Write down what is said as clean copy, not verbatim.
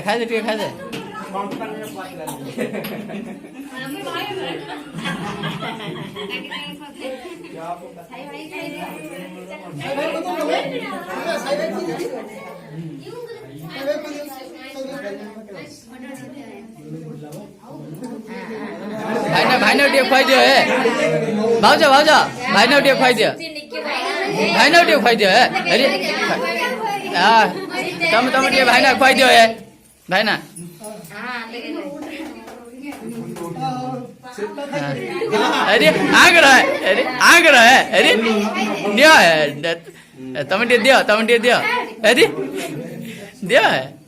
खाई दे ठीक खाई दे भाई ने उठे खुआई दियो है भावजा भाई ने उठे खुआई दियो भाई ने उठे खुआई दियो है अरे हां तम उठे भाई ने खुआई दियो है भाई ना अरे आग रहा है अरे दियो है तम दियो अरे दियो है